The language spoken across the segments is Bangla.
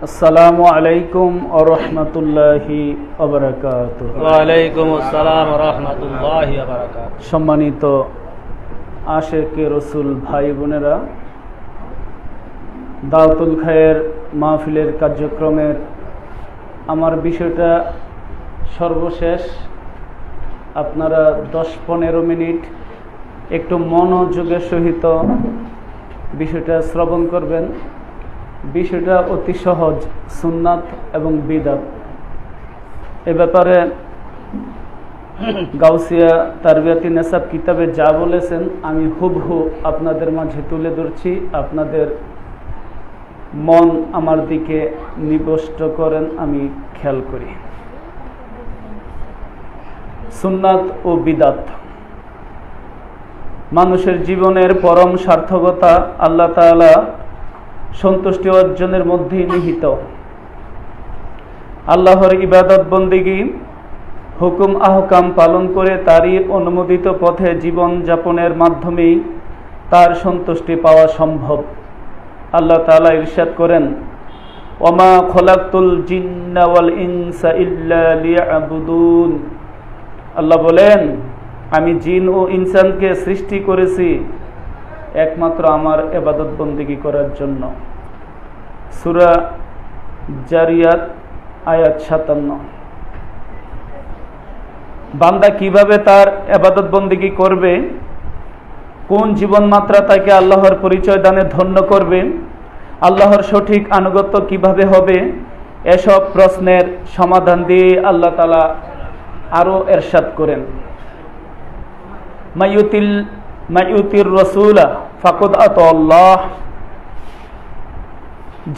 আসসালামু আলাইকুম ওয়া রাহমাতুল্লাহি ওয়া বারাকাতুহু। ওয়া আলাইকুম আসসালাম ওয়া রাহমাতুল্লাহি ওয়া বারাকাতুহু। সম্মানিত আশিকে রাসূল ভাই বোনেরা, দাওয়াতুল খায়ের মাহফিলের কার্যক্রমের আমার বিষয়টা সর্বশেষ। আপনারা 10-15 মিনিট একটু মনোযোগের সহিত বিষয়টা শ্রবণ করবেন। বিষয়টা অতি সহজ, সুন্নাত এবং বিদআত। এ ব্যাপারে গাউসিয়া তারবিয়াতি নেসাব কিতাবে যা বলেছেন আমি হুবহু আপনাদের মাঝে তুলে ধরছি। আপনাদের মন আমার দিকে নিবষ্ট করেন, আমি খেয়াল করি। সুন্নাত ও বিদআত মানুষের জীবনের পরম সার্থকতা আল্লাহ তাআলা সন্তুষ্টি অর্জনের মধ্যেই নিহিত। আল্লাহর ইবাদত বন্দেগী, হুকুম আহকাম পালন করে তারই অনুমোদিত পথে জীবন যাপনের মাধ্যমেই তার সন্তুষ্টি পাওয়া সম্ভব। আল্লাহ তাআলা ইরশাদ করেন, ওমা খলাকতুল জিন্না ওয়াল ইনসা ইল্লা লিয়াবুদুন। আল্লাহ বলেন, আমি জিন ও ইনসানকে সৃষ্টি করেছি একমাত্র আমার ইবাদত বন্দেগী করার জন্য। সূরা জারিয়াত আয়াত 57। বান্দা কিভাবে তার ইবাদত বন্দেগী করবে, কোন জীবন মাত্রা তাকে আল্লাহর পরিচয় দানে ধন্য করবে, আল্লাহর সঠিক আনুগত্য কিভাবে হবে, এসব প্রশ্নের সমাধান দিয়ে আল্লাহ তাআলা আরো ইরশাদ করেন, মাইয়ুতির রাসূলা ফাকাদ আতাল্লাহ।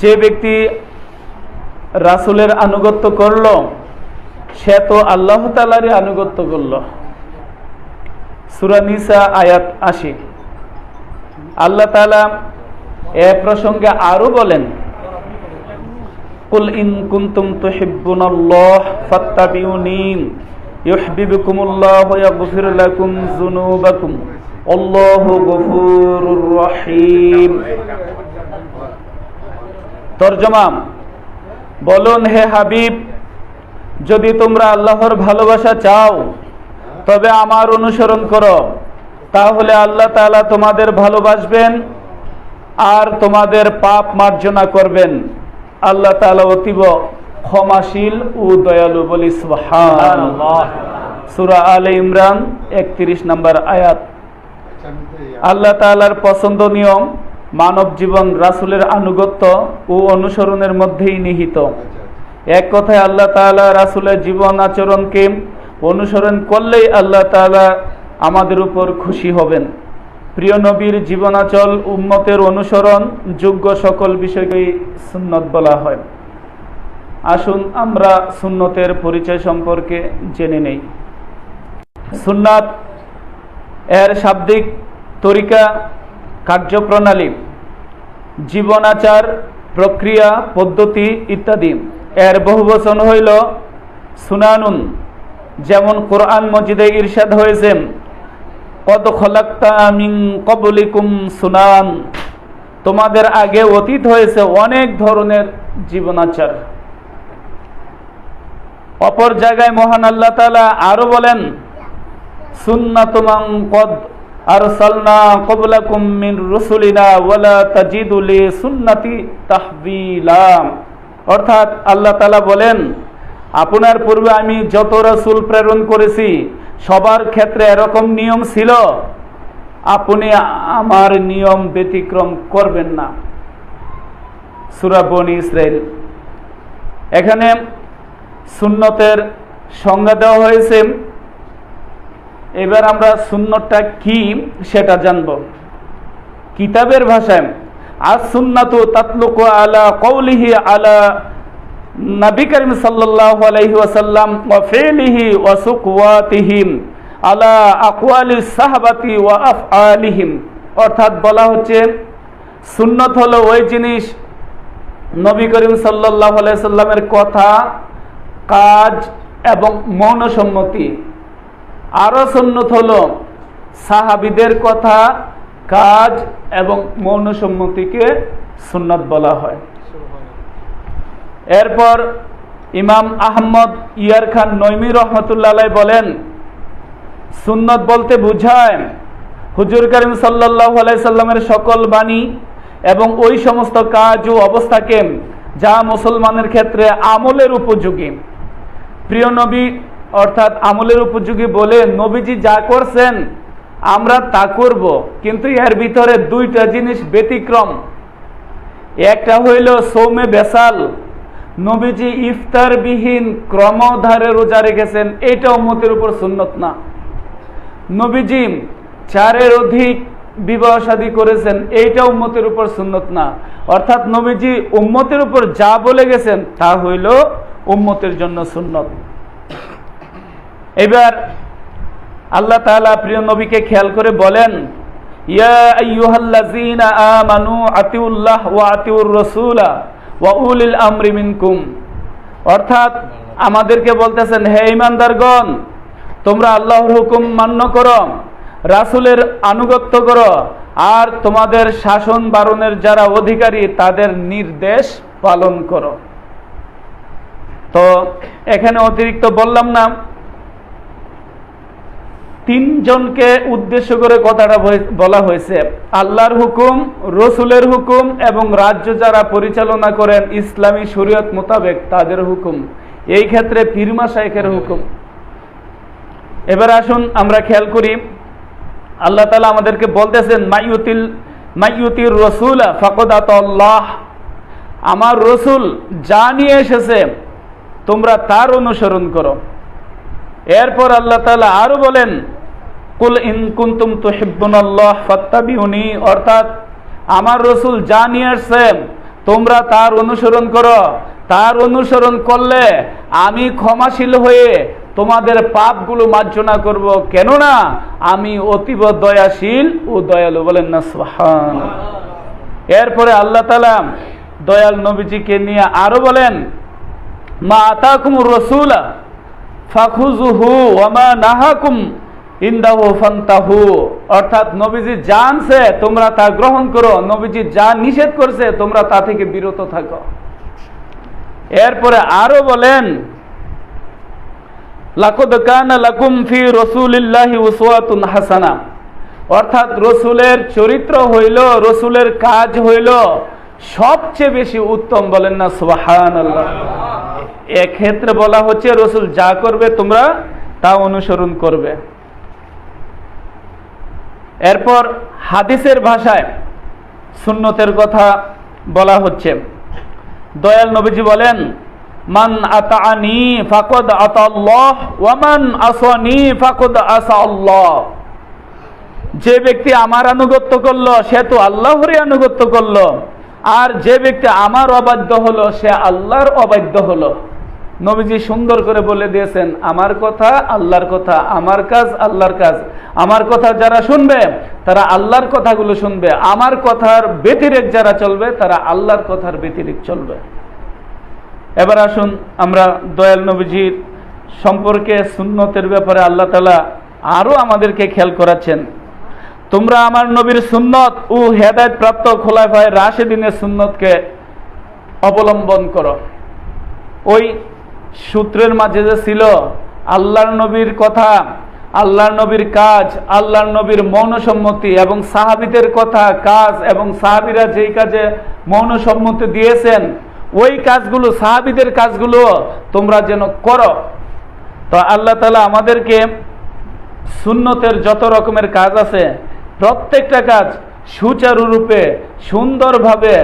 যে ব্যক্তি রাসূলের আনুগত্য করল সে তো আল্লাহ তাআলারই আনুগত্য করল। সূরা নিসা আয়াত 80। আল্লাহ তাআলা এ প্রসঙ্গে আরো বলেন, কুল ইন কুনতুম তুহিব্বুনাল্লাহ ফাত্তাবিউনি ইউহিব্বুকুমুল্লাহ ওয়া ইয়াগফির লাকুম যুনুবাকুম আল্লাহু গফুরুর রহিম। তরজমা, বলুন হে হাবিব, যদি তোমরা আল্লাহর ভালোবাসা চাও তবে আমার অনুসরণ করো, তাহলে আল্লাহ তাআলা তোমাদের ভালোবাসবেন আর তোমাদের পাপ মার্জনা করবেন। আল্লাহ তাআলা অতীব ক্ষমাশীল ও দয়ালু। বলি সুবহানাল্লাহ। সূরা আলে ইমরান 31 নম্বর আয়াত। আল্লাহ তাআলার পছন্দনীয় মানব জীবন রাসূলের আনুগত্য ও অনুসরণের মধ্যেই নিহিত। এক কথায় আল্লাহ তাআলা রাসূলের জীবন আচরণকে অনুসরণ করলেই আল্লাহ তাআলা আমাদের উপর খুশি হবেন। প্রিয় নবীর জীবনাচল উম্মতের অনুসরণ যোগ্য সকল বিষয়কেই সুন্নত বলা হয়। আসুন আমরা সুন্নতের পরিচয় সম্পর্কে জেনে নেই। সুন্নাত এর শাব্দিক তরিকা, কার্যপ্রণালী, জীবনাচার, প্রক্রিয়া, পদ্ধতি ইত্যাদি। এর বহুবচন হইল সুনানুন। যেমন কোরআন মজিদে ইরশাদ হয়েছে, কদ খলাকতা মিন ক্বাবলিকুম সুনান। তোমাদের আগে অতীত হয়েছে অনেক ধরনের জীবনাচার। অপর জায়গায় মহান আল্লাহ তাআলা আরো বলেন, সুন্নাতু মান কদ আরসালনা ক্বাবলাকুম মিন রুসুলিনা ওয়ালা তাজিদু লিসুন্নতি তাহবিলা। অর্থাৎ আল্লাহ তাআলা বলেন, আপনার পূর্বে আমি যত রাসূল প্রেরণ করেছি সবার ক্ষেত্রে এরকম নিয়ম ছিল, আপনি আমার নিয়ম ব্যতিক্রম করবেন না। সূরা বনী ইসরাইল। এখানে সুন্নতের সংজ্ঞা দেওয়া হয়েছে। এবার আমরা সুন্নতটা কি সেটা জানব। কিতাবের ভাষায় আস-সুন্নাতু তাতলুকু আলা কওলিহি আলা নবী করিম সাল্লাল্লাহু আলাইহি ওয়াসাল্লাম ওয়া ফিলিহি ওয়া সুকওয়াতিহিম আলা আকওয়ালিস সাহাবাতি ওয়া আফআলিহিম। অর্থাৎ বলা হচ্ছে সুন্নত হলো ওই জিনিস নবী করিম সাল্লাল্লাহু আলাইহি সাল্লামের কথা, কাজ এবং মৌনসম্মতি। আরো সুন্নত হলো সাহাবীদের কথা, কাজ এবং মৌনসম্মতিকে সুন্নাত বলা হয়। এরপর ইমাম আহমদ ইয়ার খান নৈমি রহমতুল্লাহ আলাইহি বলেন, সুন্নত বলতে বোঝায় হুজুর করিম সাল্লাল্লাহু আলাইহি সাল্লামের সকল বাণী এবং ওই সমস্ত কাজ ও অবস্থাকে যা মুসলমানের ক্ষেত্রে আমলের উপযোগী। প্রিয় নবী অর্থাৎ আমলের উপযোগী বলে নবীজি যা করছেন আমরা তা করব, কিন্তু এর ভিতরে দুইটা জিনিস ব্যতিক্রম। একটা হইল সৌমে বেসাল, নবীজি ইফতার বিহীন ক্রমধারে রোজা রেখেছেন, এটা উম্মতের উপর সুন্নত না। নবীজি 4-এর অধিক বিবাহ শাদী করেছেন, এইটা উম্মতের উপর সুন্নত না। অর্থাৎ নবীজি উম্মতের উপর যা বলে গেছেন তা হইল উম্মতের জন্য সুন্নত। এবার আল্লাহ তাআলা প্রিয় নবীকে খেয়াল করে বলেন, ইয়া আইয়ুহাল্লাযীনা আমানু আতিউল্লাহ ওয়া আতিউর রাসূলা ওয়া উলিল আমরি মিনকুম। অর্থাৎ আমাদেরকে বলতেছেন, হে ঈমানদারগণ, তোমরা আল্লাহর হুকুম মান্য করো, রাসূলের আনুগত্য করো, আর তোমাদের শাসন বারণের যারা অধিকারী তাদের নির্দেশ পালন করো। তো এখানে অতিরিক্ত বললাম না, তিনজনকে উদ্দেশ্য করে কথাটা বলা হয়েছে, আল্লাহর হুকুম, রসুলের হুকুম এবং রাজ্য যারা পরিচালনা করেন ইসলামী শরীয়ত মোতাবেক তাদের হুকুম, এই ক্ষেত্রে পীর মাশায়েখের হুকুম। এবার আসুন আমরা খেয়াল করি, আল্লাহ তাআলা আমাদেরকে বলতেছেন, মাইয়ুতির রাসূলা ফাকাদ আতাল্লাহ, আমার রসুল যা নিয়ে এসেছে তোমরা তার অনুসরণ করো। এরপর আল্লাহ তাআলা আরো বলেন, কুল ইন কুনতুম তুহিব্বুনাল্লাহ ফাত্তাবিউনি, অর্থাৎ আমার রসুল যা নিয়ে আসছে তোমরা তার অনুসরণ করো, তার অনুসরণ করলে আমি ক্ষমাশীল হয়ে তোমাদের পাপগুলো মার্জনা করব, কেননা আমি অতীব দয়াশীল ও দয়ালু। বলেন না সুবহানাল্লাহ। এরপরে আল্লাহ তাআলা দয়াল নবীজিকে নিয়ে আরো বলেন, মা আতাকুমুর রাসূলা ফাখুযুহু ওয়া মা নাহাকুম ইনদাহু ফান্তাহু, অর্থাৎ নবীজি যা আনছে তোমরা তা গ্রহণ করো, নবীজি যা নিষেধ করছে তোমরা তা থেকে বিরত থাকো। এরপরে আরো বলেন, লাকাদ কানা লাকুম ফি রাসূলিল্লাহি উসওয়াতুন হাসানাহ, অর্থাৎ রসুলের চরিত্র হইল, রসুলের কাজ হইল সবচেয়ে বেশি উত্তম। বলেন না সুবহানাল্লাহ। এক্ষেত্রে বলা হচ্ছে রসুল যা করবে তোমরা তা অনুসরণ করবে। এরপর হাদিসের ভাষায় সুন্নতের কথা বলা হচ্ছে, দয়াল নবীজি বলেন, মান আতাআনি ফাকাদ আতাল্লাহ ওয়া মান আসানি ফাকাদ আসা আল্লাহ, যে ব্যক্তি আমার আনুগত্য করলো সে তো আল্লাহরই আনুগত্য করলো, আর যে ব্যক্তি আমার অবাধ্য হলো সে আল্লাহর অবাধ্য হলো। নবীজি সুন্দর করে বলে দিয়েছেন, আমার কথা আল্লাহর কথা, আমার কাজ আল্লাহর কাজ। আমার কথা যারা শুনবে তারা আল্লাহর কথাগুলো শুনবে, আমার কথার ব্যতিরেক যারা চলবে তারা আল্লাহর কথার ব্যতিরেক চলবে। এবার আসুন আমরা দয়াল নবীজির সম্পর্কে সুন্নতের ব্যাপারে আল্লাহ তাআলা আরো আমাদেরকে খেয়াল করাচ্ছেন, তোমরা আমার নবীর সুন্নত ও হেদায়েত প্রাপ্ত খোলাফায়ে রাশিদিনের সুন্নতকে অবলম্বন করো। ওই সূত্রের মাঝে যে ছিল আল্লাহর নবীর কথা, আল্লাহর নবীর কাজ, আল্লাহর নবীর মৌনসম্মতি এবং সাহাবীদের কথা, কাজ এবং সাহাবীরা যেই কাজে মৌনসম্মতি দিয়েছেন ওই কাজগুলো, সাহাবীদের কাজগুলো তোমরা যেন করো। তো আল্লাহ তাআলা আমাদেরকে সুন্নতের যত রকমের কাজ আছে প্রত্যেকটা কাজ সুচারুরূপে সুন্দরভাবে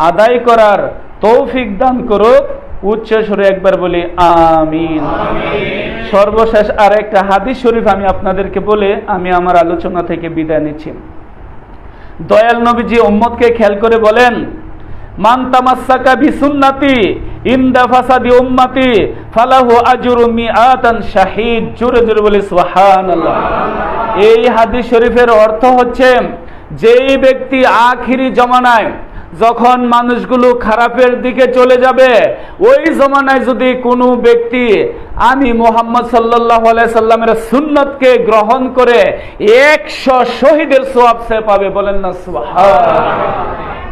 আদায় করার তৌফিক দান করুক। উচ্চ সুরে একবার বলি আমিন। সর্বশেষ আর একটা হাদিস শরীফ আমি আপনাদেরকে বলে আমি আমার আলোচনা থেকে বিদায় নিচ্ছি। দয়াল নবীজি উম্মতকে খেয়াল করে বলেন, মান তামাসসাকা বিসুন্নতি ইনদা ফাসাদি উম্মতি ফালাহু আজরু মিআতান শাহীদ। জোরে জোরে বলি সুবহানাল্লাহ। এই হাদিস শরীফের অর্থ হচ্ছে, যেই ব্যক্তি আখিরি জমানায় যখন মানুষগুলো খারাপের দিকে চলে যাবে ওই জমানায় যদি কোনো ব্যক্তি আমি মুহাম্মদ সাল্লাল্লাহু আলাইহি সাল্লামের সুন্নতকে গ্রহণ করে 100 শহীদের সওয়াব সে পাবে। বলেন না সুবহানাল্লাহ।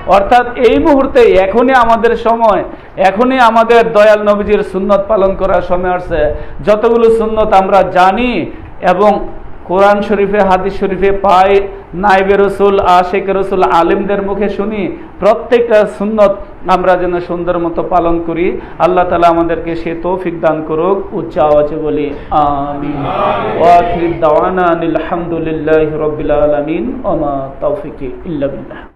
অর্থাৎ এই মুহূর্তে এখনই আমাদের সময়, এখনই আমাদের দয়াল নবীজির সুন্নত পালন করার সময় আসছে। যতগুলো সুন্নত আমরা জানি এবং কোরআন শরীফে হাদিস শরীফে পাই, নাইবে রসুল, আশেক রসুল, আলিমদের মুখে শুনি, প্রত্যেকটা সুন্নত আমরা যেন সুন্দর মতো পালন করি। আল্লাহ তাআলা আমাদেরকে সে তৌফিক দান করুক। উচ্চ আওয়াজে বলি আমিন। ওয়া আখির দাওয়ানা আলহামদুলিল্লাহি রাব্বিল আলামিন ওয়া মা তাওফিকি ইল্লা বিল্লাহ।